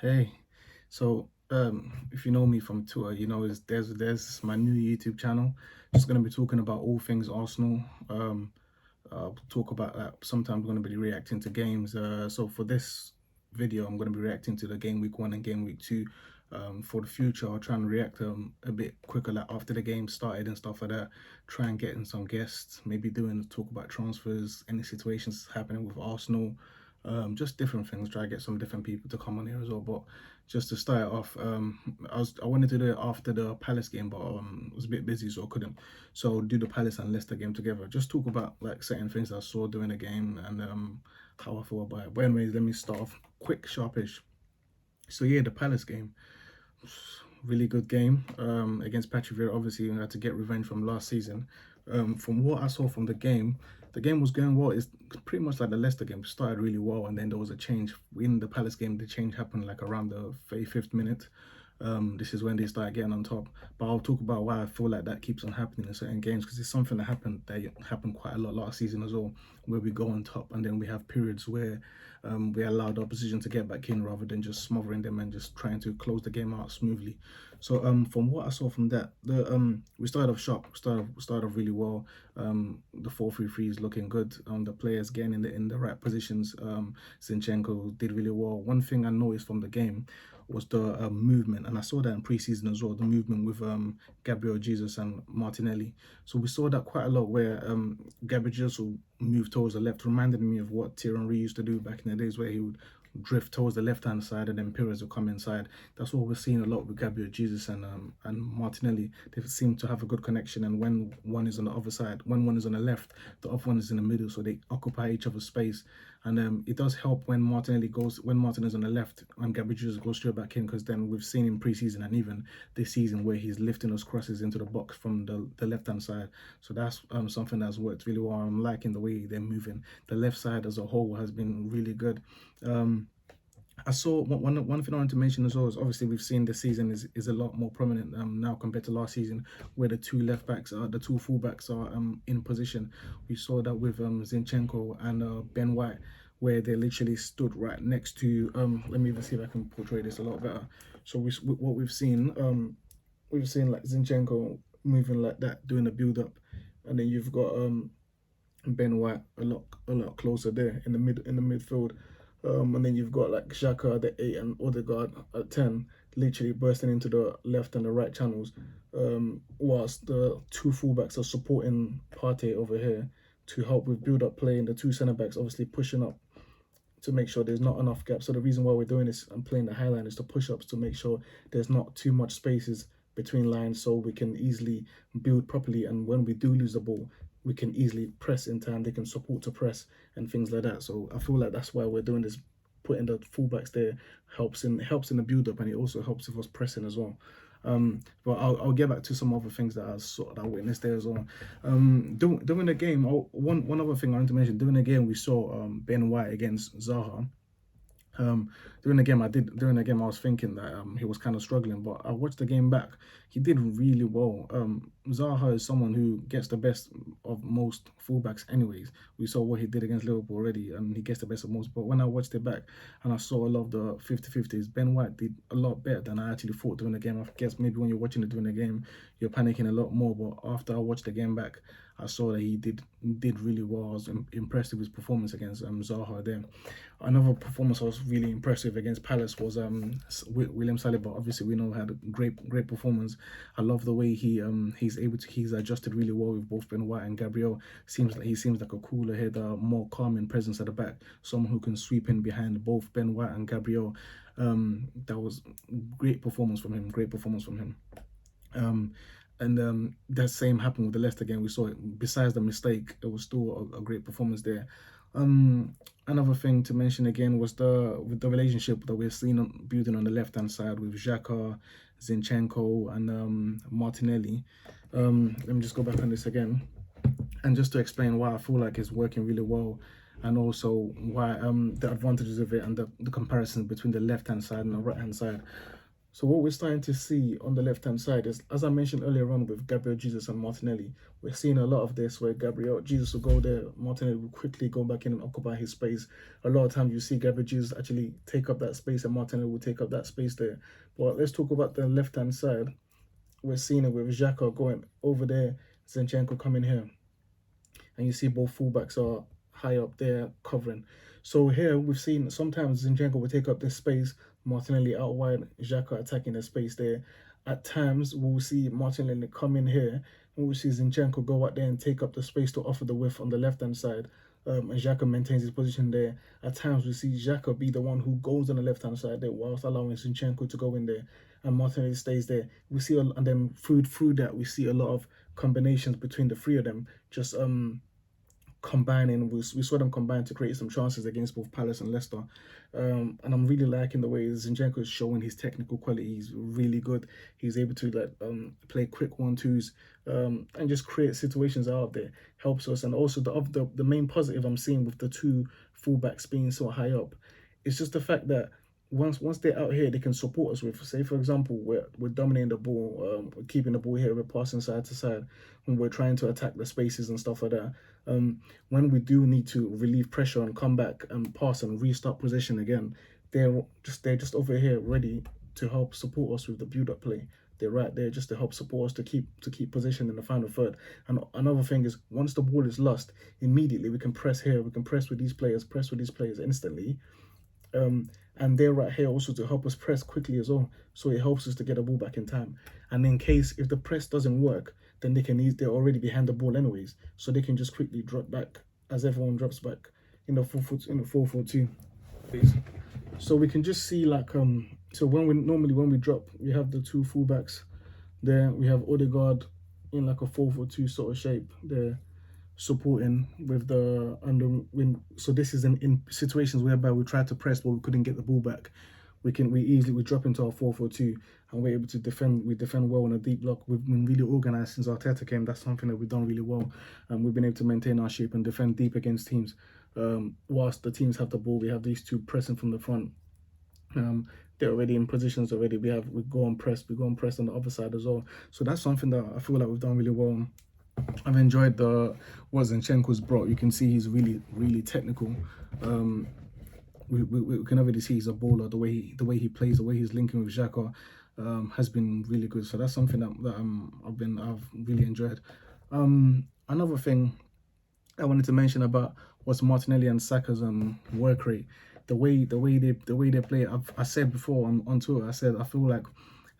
Hey, so if you know me from Twitter, you know there's my new YouTube channel. Just gonna be talking about all things Arsenal. I'll talk about that. Sometimes I'm gonna be reacting to games. So for this video, I'm gonna be reacting to the game week 1 and game week 2. For the future, I'll try and react a bit quicker, like after the game started and stuff like that. Try and get in some guests, maybe doing talk about transfers, any situations happening with Arsenal, just different things. Try to get some different people to come on here as well. But just to start off, I wanted to do it after the Palace game, but I was a bit busy, so I couldn't. So do the Palace and Leicester game together. Just talk about like certain things I saw during the game and how I feel about it. But anyways, let me start off quick, sharpish. So yeah, the Palace game, really good game against Patrick Vieira. Obviously, we had to get revenge from last season. From what I saw from the game was going well. It's pretty much like the Leicester game. It started really well, and then there was a change in the Palace game. The change happened like around the 35th minute. This is when they start getting on top. But I'll talk about why I feel like that keeps on happening in certain games, because it's something that happened quite a lot last season as well, where we go on top and then we have periods where we allow the opposition to get back in rather than just smothering them and just trying to close the game out smoothly. So from what I saw from that, we started off sharp, started off really well. The 4-3-3 is looking good. The players getting in the right positions. Zinchenko did really well. One thing I noticed from the game was the movement, and I saw that in pre-season as well. The movement with Gabriel Jesus and Martinelli. So we saw that quite a lot, where Gabriel Jesus will move towards the left, reminded me of what Thierry Henry used to do back in the days, where he would drift towards the left-hand side and then Pires will come inside. That's what we're seeing a lot with Gabriel Jesus and Martinelli. They seem to have a good connection, and when one is on the other side, when one is on the left, the other one is in the middle, so they occupy each other's space. And it does help when Martin is on the left and Gabriel Jesus goes straight back in, because then we've seen in pre-season and even this season where he's lifting those crosses into the box from the left-hand side. So that's something that's worked really well. I'm liking the way they're moving. The left side as a whole has been really good. I saw one thing I wanted to mention as well is, obviously we've seen this season is a lot more prominent now compared to last season, where the two left backs are the two fullbacks are in position. We saw that with Zinchenko and Ben White, where they literally stood right next to let me even see if I can portray this a lot better. So what we've seen like Zinchenko moving like that, doing the build up, and then you've got Ben White a lot closer there in the midfield. And then you've got like Xhaka at the 8 and Odegaard at 10, literally bursting into the left and the right channels, whilst the two fullbacks are supporting Partey over here to help with build-up play, and the two centre-backs obviously pushing up to make sure there's not enough gaps. So the reason why we're doing this and playing the high line is to push ups, to make sure there's not too much spaces between lines, so we can easily build properly, and when we do lose the ball, we can easily press in time. They can support to press and things like that. So I feel like that's why we're doing this. Putting the fullbacks there helps in the build up, and it also helps with us pressing as well. But I'll get back to some other things that I witnessed there as well. During the game, one other thing I want to mention, during the game we saw Ben White against Zaha. During the game I was thinking that he was kind of struggling, but I watched the game back. He did really well. Zaha is someone who gets the best of most fullbacks anyways. We saw what he did against Liverpool already, and he gets the best of most. But when I watched it back and I saw a lot of the 50-50s, Ben White did a lot better than I actually thought during the game. I guess maybe when you're watching it during the game, you're panicking a lot more, but after I watched the game back, I saw that he did really well. I was impressed with his performance against Zaha there. Another performance I was really impressed with against Palace was William Saliba. Obviously, we know had a great performance. I love the way he's adjusted really well with both Ben White and Gabriel. He seems like a cooler head, more calming presence at the back, someone who can sweep in behind both Ben White and Gabriel. That was great performance from him. Great performance from him. And that same happened with the Leicester game. We saw it. Besides the mistake, it was still a great performance there. Another thing to mention again was with the relationship that we're seeing building on the left hand side with Xhaka, Zinchenko, and Martinelli. Let me just go back on this again, and just to explain why I feel like it's working really well, and also why the advantages of it and the comparisons between the left hand side and the right hand side. So what we're starting to see on the left-hand side is, as I mentioned earlier on with Gabriel Jesus and Martinelli, we're seeing a lot of this where Gabriel Jesus will go there, Martinelli will quickly go back in and occupy his space. A lot of times you see Gabriel Jesus actually take up that space and Martinelli will take up that space there. But let's talk about the left-hand side. We're seeing it with Xhaka going over there, Zinchenko coming here. And you see both fullbacks are high up there covering. So here we've seen sometimes Zinchenko will take up this space, Martinelli out wide, Xhaka attacking the space there. At times we'll see Martinelli come in here, and we'll see Zinchenko go out there and take up the space to offer the width on the left hand side. And Xhaka maintains his position there. At times we see Xhaka be the one who goes on the left hand side there whilst allowing Zinchenko to go in there, and Martinelli stays there. We see, and then through that we see a lot of combinations between the three of them, just combining. We saw them combine to create some chances against both Palace and Leicester, and I'm really liking the way Zinchenko is showing his technical quality. He's really good. He's able to play quick 1-2s, and just create situations out there. Helps us. And also the main positive I'm seeing with the two fullbacks being so high up, it's just the fact that once they're out here, they can support us with, say, for example, we're dominating the ball, we're keeping the ball here, we're passing side to side, when we're trying to attack the spaces and stuff like that. When we do need to relieve pressure and come back and pass and restart possession again, they're just over here ready to help support us with the build-up play. They're right there just to help support us to keep possession in the final third. And another thing is, once the ball is lost, immediately we can press here, we can press with these players instantly. And they're right here also to help us press quickly as well. So it helps us to get the ball back in time. And in case if the press doesn't work, then they're already behind the ball anyways. So they can just quickly drop back as everyone drops back in the 4-4-2. So we can just see so when we drop, we have the two fullbacks there. We have Odegaard in like a 4-4-2 sort of shape there, supporting with the underwind. So this is in situations whereby we tried to press but we couldn't get the ball back. We drop into our 4-4-2 and we're able to defend. We defend well in a deep block. We've been really organised since Arteta came. That's something that we've done really well. And we've been able to maintain our shape and defend deep against teams. Whilst the teams have the ball, we have these two pressing from the front. They're already in positions already. We go on press on the other side as well. So that's something that I feel like we've done really well. I've enjoyed what Zinchenko's brought. You can see he's really technical. We can already see he's a baller. The way he plays, the way he's linking with Xhaka, has been really good. So that's something that I've really enjoyed. Another thing I wanted to mention about was Martinelli and Saka's work rate. The way they play. I said before on Twitter, I said I feel like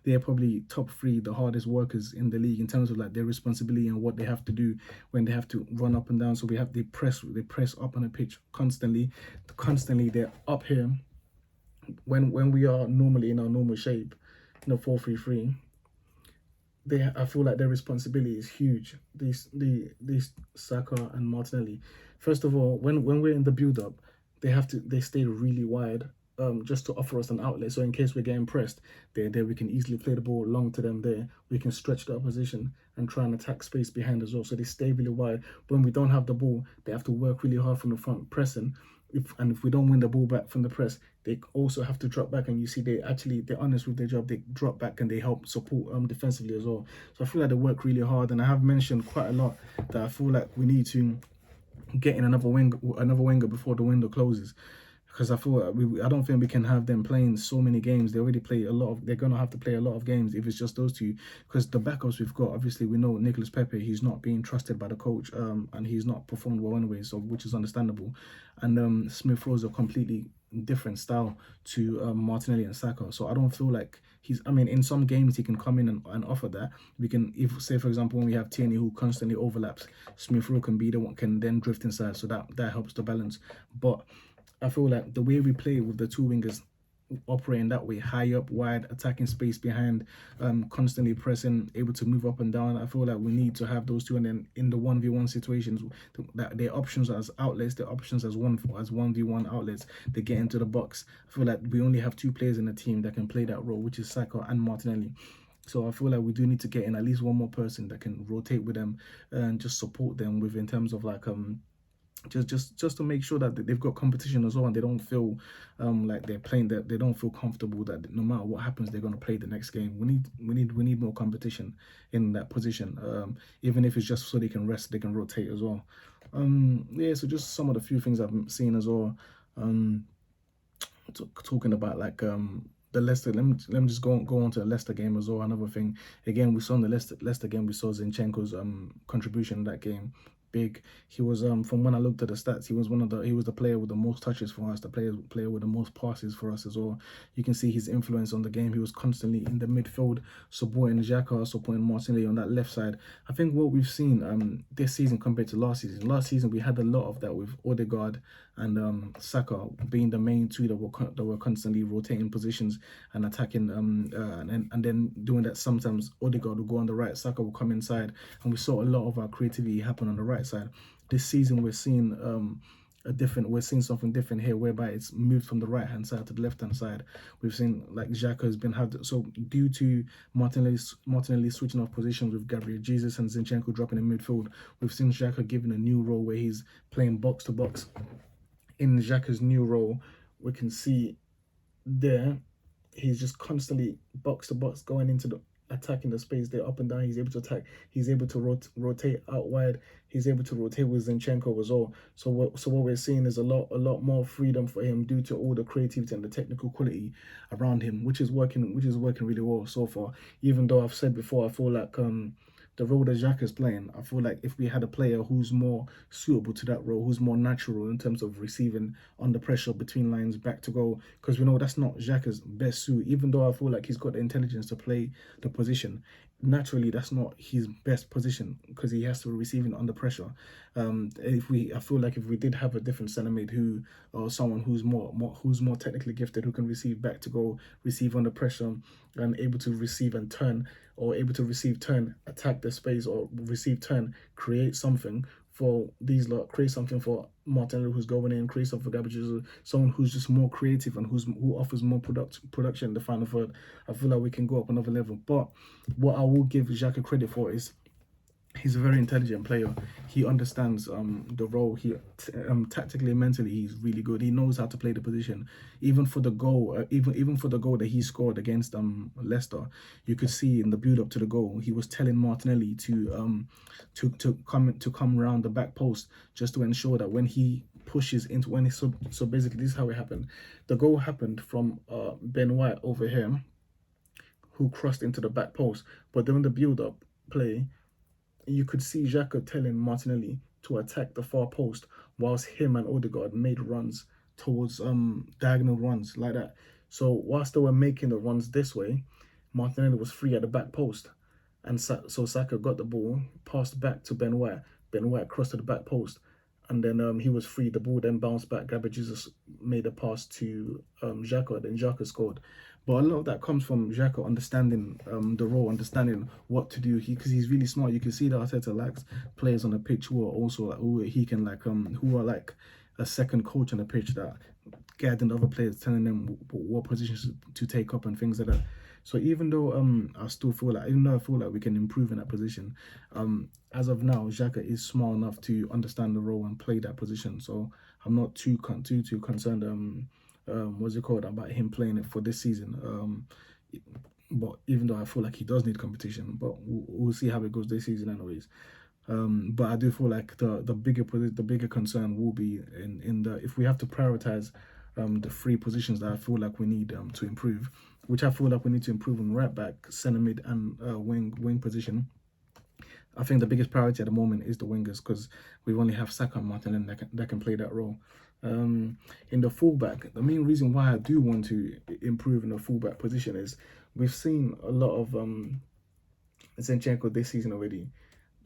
they're probably top 3 the hardest workers in the league in terms of like their responsibility and what they have to do when they have to run up and down. So they press up on the pitch constantly. They're up here when we are normally in our normal shape, 4-3-3. I feel like their responsibility is huge. These Saka and Martinelli. First of all, when we're in the build up, they stay really wide, just to offer us an outlet. So in case we're getting pressed, there we can easily play the ball long to them there. We can stretch the opposition and try and attack space behind as well. So they stay really wide. When we don't have the ball, they have to work really hard from the front, pressing. If we don't win the ball back from the press, they also have to drop back. And you see they're honest with their job. They drop back and they help support defensively as well. So I feel like they work really hard. And I have mentioned quite a lot that I feel like we need to get in another winger before the window closes. Because I feel like I don't think we can have them playing so many games. They already play a lot of. They're gonna have to play a lot of games if it's just those two. Because the backups we've got, obviously we know Nicolas Pepe. He's not being trusted by the coach, and he's not performed well anyway. So which is understandable. And Smith Rowe's a completely different style to Martinelli and Saka. So I don't feel like he's. I mean, in some games he can come in and offer that. We can, if say for example when we have Tierney who constantly overlaps, Smith Rowe can be the one can then drift inside. So that helps the balance, but I feel like the way we play with the two wingers operating that way, high up, wide, attacking space behind, constantly pressing, able to move up and down. I feel like we need to have those two, and then in the 1v1 situations, that their options as outlets, their options as 1v1 outlets, they get into the box. I feel like we only have 2 players in the team that can play that role, which is Saka and Martinelli. So I feel like we do need to get in at least one more person that can rotate with them and just support them with in terms of like just to make sure that they've got competition as well, and they don't feel like they're playing, that they don't feel comfortable that no matter what happens they're going to play the next game. We need more competition in that position, even if it's just so they can rest, they can rotate as well. Yeah, so just some of the few things I've seen as well. um Talking about like the Leicester, let me just go on to the Leicester game as well. Another thing, again, we saw in the Leicester game, we saw Zinchenko's contribution in that game. Big. He was from when I looked at the stats, he was the player with the most touches for us, the player with the most passes for us as well. You can see his influence on the game. He was constantly in the midfield, supporting Xhaka, supporting Martinelli on that left side. I think what we've seen this season compared to last season. Last season we had a lot of that with Odegaard and Saka being the main two that were constantly rotating positions and attacking, and then doing that. Sometimes Odegaard will go on the right, Saka will come inside, and we saw a lot of our creativity happen on the right side. This season we're seeing we're seeing something different here, whereby it's moved from the right hand side to the left hand side. We've seen like Xhaka has been so due to Martinelli switching off positions with Gabriel Jesus and Zinchenko dropping in midfield. We've seen Xhaka given a new role where he's playing box to box. In Xhaka's new role, we can see there he's just constantly box to box, going into the attacking the space there, up and down. He's able to attack. He's able to rotate out wide. He's able to rotate with Zinchenko as well. So what we're seeing is a lot more freedom for him due to all the creativity and the technical quality around him, which is working really well so far. Even though I've said before, I feel like the role that Xhaka is playing, I feel like if we had a player who's more suitable to that role, who's more natural in terms of receiving under pressure between lines back to goal, because we know that's not Xhaka's best suit. Even though I feel like he's got the intelligence to play the position, naturally that's not his best position because he has to be receiving under pressure. I feel like if we did have a different centre mid or someone who's more technically gifted, who can receive back to goal, receive under pressure, and able to receive and turn, or able to receive, turn, attack the space, or receive, turn, create something for these lot, create something for Martinelli who's going in, create something for Gabriel, someone who's just more creative and who offers more production in the final third. I feel like we can go up another level. But what I will give Xhaka credit for is he's a very intelligent player. He understands the role. Tactically and mentally, he's really good. He knows how to play the position. Even for the goal, even for the goal that he scored against Leicester, you could see in the build up to the goal, he was telling Martinelli to come around the back post, just to ensure that when he pushes into so basically this is how it happened. The goal happened from Ben White over here, who crossed into the back post, but during the build up play, you could see Xhaka telling Martinelli to attack the far post, whilst him and Odegaard made runs towards diagonal runs like that. So whilst they were making the runs this way, Martinelli was free at the back post, and so Saka got the ball, passed back to Ben White. Ben White crossed to the back post, and then he was free. The ball then bounced back. Gabriel Jesus made a pass to Xhaka, then Xhaka scored. But a lot of that comes from Xhaka understanding the role, understanding what to do. Because he's really smart. You can see that Arteta likes players on the pitch who are also like, who he can like who are like a second coach on the pitch, that guiding the other players, telling them what positions to take up and things like that. So even though I feel like we can improve in that position, as of now, Xhaka is smart enough to understand the role and play that position. So I'm not too concerned. What's it called, about him playing it for this season. But even though I feel like he does need competition, but we'll see how it goes this season, anyways. But I do feel like the bigger concern will be in the, if we have to prioritize the three positions that I feel like we need to improve, which I feel like we need to improve on right back, centre mid, and wing position. I think the biggest priority at the moment is the wingers, because we only have Saka and Martinelli that can play that role. In the fullback, the main reason why I do want to improve in the fullback position is we've seen a lot of Zinchenko this season already.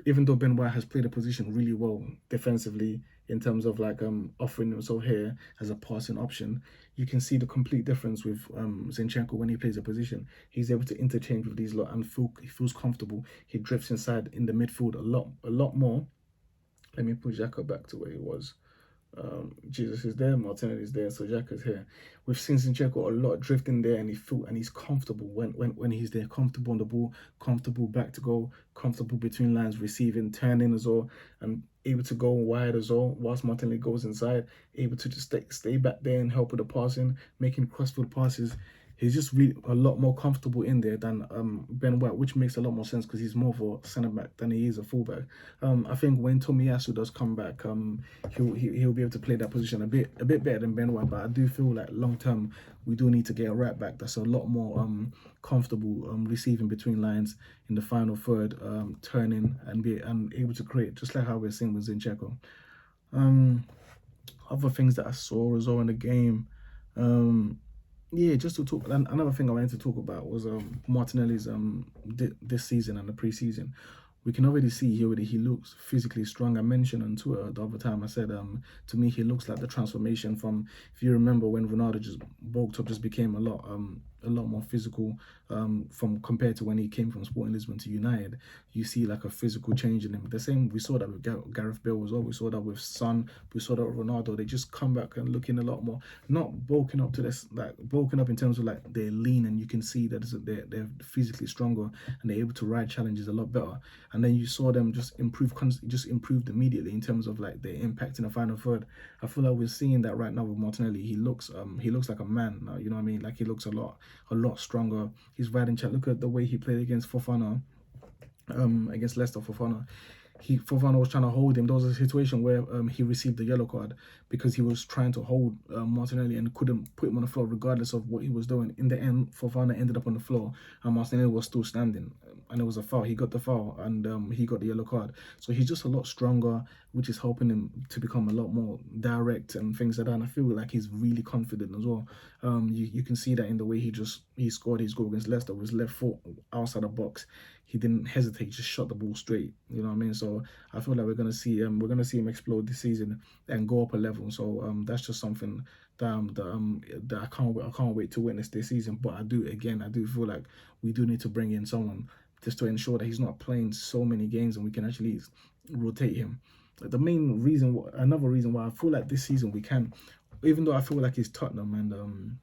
Even though Ben White has played the position really well defensively in terms of like offering himself here as a passing option, you can see the complete difference with Zinchenko when he plays a position. He's able to interchange with these lot and he feels comfortable. He drifts inside in the midfield a lot more. Let me put Xhaka back to where he was. Jesus is there, Martinelli is there, so Xhaka's here. We've seen Zinchenko a lot drifting there, and he's comfortable when he's there, comfortable on the ball, comfortable back to goal, comfortable between lines, receiving, turning as well, and able to go wide as well, whilst Martinelli goes inside, able to just stay back there and help with the passing, making crossfield passes. He's just really a lot more comfortable in there than Ben White, which makes a lot more sense because he's more of a centre back than he is a fullback. I think when Tomiyasu does come back, he'll be able to play that position a bit better than Ben White. But I do feel like long term we do need to get a right back that's a lot more comfortable receiving between lines in the final third, turning and be able to create, just like how we're seeing with Zinchenko. Other things that I saw as well in the game. Yeah, just to talk. Another thing I wanted to talk about was Martinelli's this season and the preseason. We can already see he looks physically strong. I mentioned on Twitter the other time. I said to me he looks like the transformation from, if you remember, when Ronaldo just bulked up, just became a lot more physical from compared to when he came from Sporting Lisbon to United. You see like a physical change in him. The same we saw that with Gareth Bale as well. We saw that with Son. We saw that with Ronaldo. They just come back and looking a lot more, not bulking up to this, like bulking up in terms of like they're lean and you can see that they're physically stronger and they're able to ride challenges a lot better. And then you saw them just improved immediately in terms of like their impact in the final third. I feel like we're seeing that right now with Martinelli. He looks like a man now, you know what I mean? Like he looks a lot stronger. He's riding chat. Look at the way he played against Fofana, against Leicester. Fofana was trying to hold him. There was a situation where he received the yellow card because he was trying to hold Martinelli and couldn't put him on the floor regardless of what he was doing. In the end, Fofana ended up on the floor and Martinelli was still standing. And it was a foul. He got the foul and he got the yellow card. So he's just a lot stronger, which is helping him to become a lot more direct and things like that. And I feel like he's really confident as well. You can see that in the way he scored his goal against Leicester with his left foot outside the box. He didn't hesitate, he just shot the ball straight. You know what I mean? So I feel like we're gonna see him explode this season and go up a level. So that's just something that I can't wait to witness this season. But I do feel like we do need to bring in someone just to ensure that he's not playing so many games and we can actually rotate him. The main reason, another reason why I feel like this season we can, even though I feel like it's Tottenham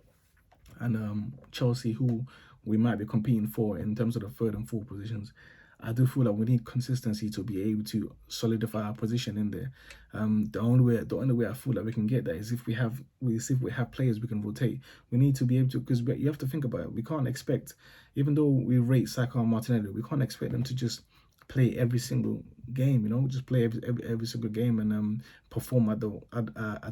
and Chelsea who we might be competing for in terms of the third and fourth positions, I do feel like we need consistency to be able to solidify our position in there. The only way I feel like we can get that is if we have players we can rotate. We need to be able to, because you have to think about it. We can't expect, even though we rate Xhaka and Martinelli, we can't expect them to just play every single game, you know, just play every single game and perform at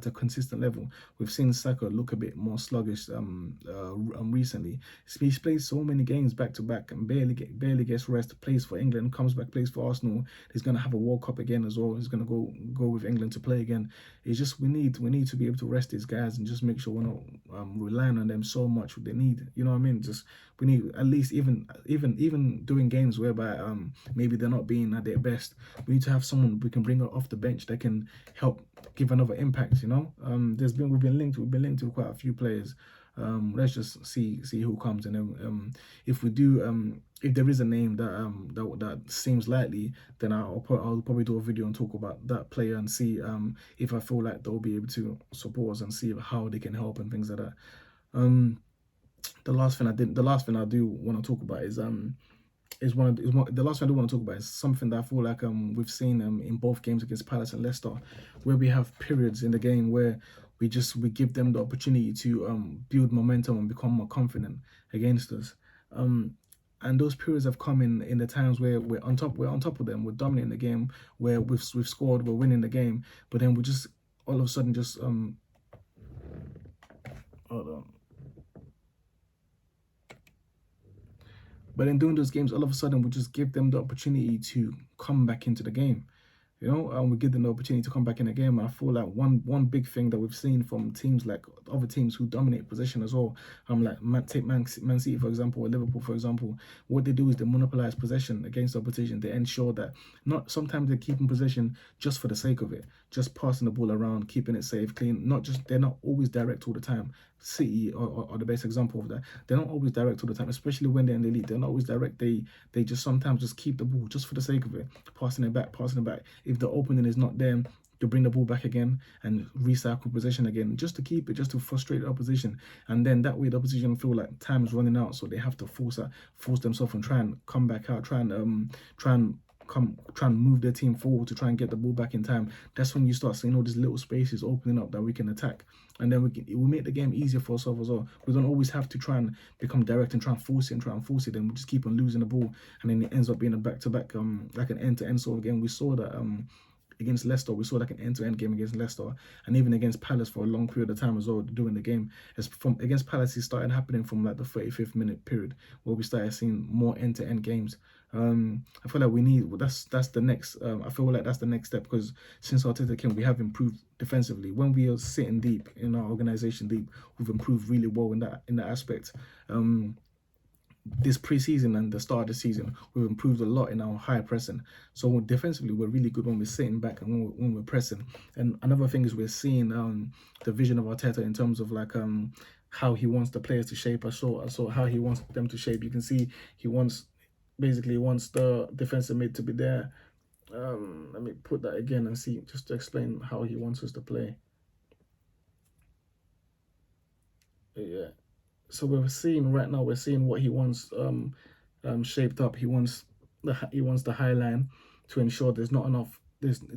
a consistent level. We've seen Xhaka look a bit more sluggish recently. He's played so many games back to back and barely gets rest. Plays for England, comes back, plays for Arsenal. He's gonna have a World Cup again as well. He's gonna go with England to play again. It's just we need to be able to rest these guys and just make sure we're not relying on them so much. They need, you know what I mean? Just we need at least even doing games whereby maybe they're not being at their best. We need to have someone we can bring off the bench that can help give another impact. You know, we've been linked to quite a few players. Let's just see who comes, and then if we do, if there is a name that seems likely, then I'll probably do a video and talk about that player and see if I feel like they'll be able to support us and see how they can help and things like that. The last thing I do want to talk about is the last thing I do want to talk about is something that I feel like we've seen in both games against Palace and Leicester, where we have periods in the game where we give them the opportunity to build momentum and become more confident against us. And those periods have come in the times where we're on top of them, we're dominating the game, where we've scored, we're winning the game, but then we just all of a sudden just hold on. But in doing those games, all of a sudden, we just give them the opportunity to come back into the game. You know, we give them the opportunity to come back in the game. And I feel like one big thing that we've seen from teams like other teams who dominate possession as well, like take Man City, for example, or Liverpool, for example, what they do is they monopolize possession against the opposition. They ensure that sometimes they're keeping possession just for the sake of it, just passing the ball around, keeping it safe, clean. They're not always direct all the time. City are the best example of that. They're not always direct all the time, especially when they're in the league. They're not always direct. They just sometimes just keep the ball just for the sake of it, passing it back. If the opening is not there, to bring the ball back again and recycle possession again, just to keep it, just to frustrate the opposition. And then that way the opposition feel like time is running out, so they have to force themselves and try and come back out, try and come try and move their team forward to try and get the ball back in time, that's when you start seeing all these little spaces opening up that we can attack. And then it will make the game easier for ourselves as well. We don't always have to try and become direct and try and force it and try and force it. Then we just keep on losing the ball, and then it ends up being a back-to-back, like an end-to-end sort of game. We saw that against Leicester. We saw like an end-to-end game against Leicester, and even against Palace for a long period of time as well during the game. As from against Palace, it started happening from like the 35th minute period where we started seeing more end-to-end games. I feel like we need that's the next. I feel like that's the next step, because since Arteta came, we have improved defensively. When we are sitting deep in our organization deep, we've improved really well in that aspect. This preseason and the start of the season, we've improved a lot in our high pressing. So defensively, we're really good when we're sitting back and when we're pressing. And another thing is we're seeing the vision of Arteta in terms of like how he wants the players to shape. I saw how he wants them to shape. You can see he wants the defensive mid to be there. Let me put that again and see, just to explain how he wants us to play. Yeah. So we're seeing right now, we're seeing what he wants shaped up. He wants the high line to ensure there's not enough,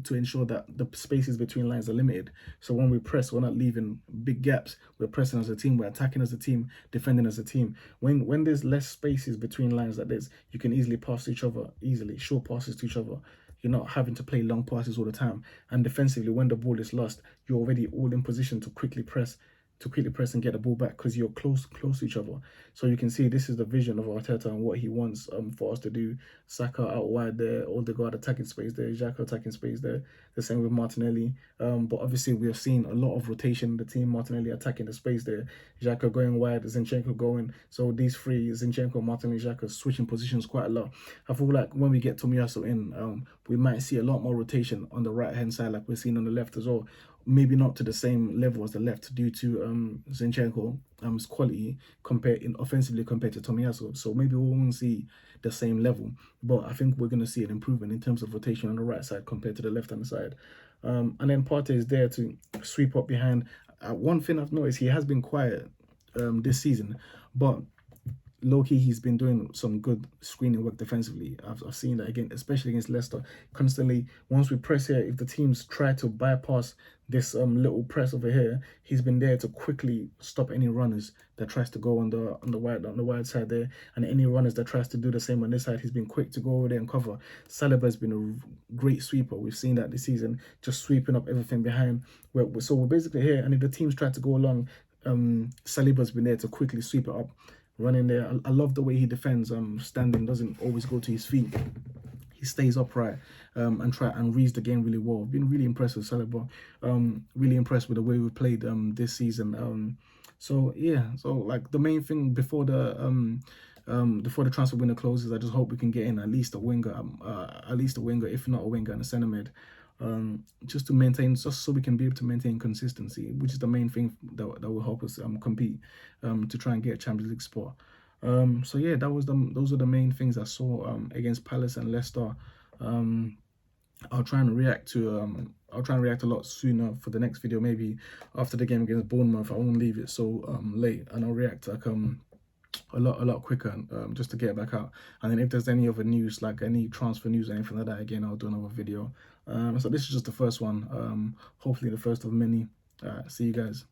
to ensure that the spaces between lines are limited. So when we press, we're not leaving big gaps. We're pressing as a team, we're attacking as a team, defending as a team. When there's less spaces between lines like this, you can easily pass to each other, short passes to each other. You're not having to play long passes all the time. And defensively, when the ball is lost, you're already all in position to quickly press and get the ball back, because you're close to each other. So you can see this is the vision of Arteta and what he wants for us to do. Xhaka out wide there, Odegaard attacking space there, Xhaka attacking space there. The same with Martinelli. But obviously we have seen a lot of rotation in the team. Martinelli attacking the space there, Xhaka going wide, Zinchenko going. So these three, Zinchenko, Martinelli, Xhaka, switching positions quite a lot. I feel like when we get Tomiyasu in, we might see a lot more rotation on the right hand side, like we're seeing on the left as well. Maybe not to the same level as the left due to Zinchenko's quality offensively compared to Tomiyasu. So maybe we won't see the same level, but I think we're going to see an improvement in terms of rotation on the right side compared to the left hand side. And then Partey is there to sweep up behind. One thing I've noticed, he has been quiet this season, but low-key, he's been doing some good screening work defensively. I've seen that again, especially against Leicester. Constantly, once we press here, if the teams try to bypass this little press over here, he's been there to quickly stop any runners that tries to go on the wide side there, and any runners that tries to do the same on this side, he's been quick to go over there and cover. Saliba's been a great sweeper. We've seen that this season, just sweeping up everything behind. So we're basically here, and if the teams try to go along, Saliba's been there to quickly sweep it up. Running there, I love the way he defends. Standing, doesn't always go to his feet. He stays upright and reads the game really well. I've been really impressed with Saliba. Really impressed with the way we played this season. So yeah, so like the main thing before the transfer window closes, I just hope we can get in at least a winger, if not a winger and a centre mid. Just to maintain, just so we can be able to maintain consistency, which is the main thing that will help us compete to try and get a Champions League spot. So yeah, those are the main things I saw against Palace and Leicester. I'll try and react a lot sooner for the next video, maybe after the game against Bournemouth. I won't leave it so late, and I'll react like a lot quicker, just to get it back out. And then if there's any other news, like any transfer news or anything like that, again, I'll do another video. So this is just the first one, hopefully the first of many. See you guys.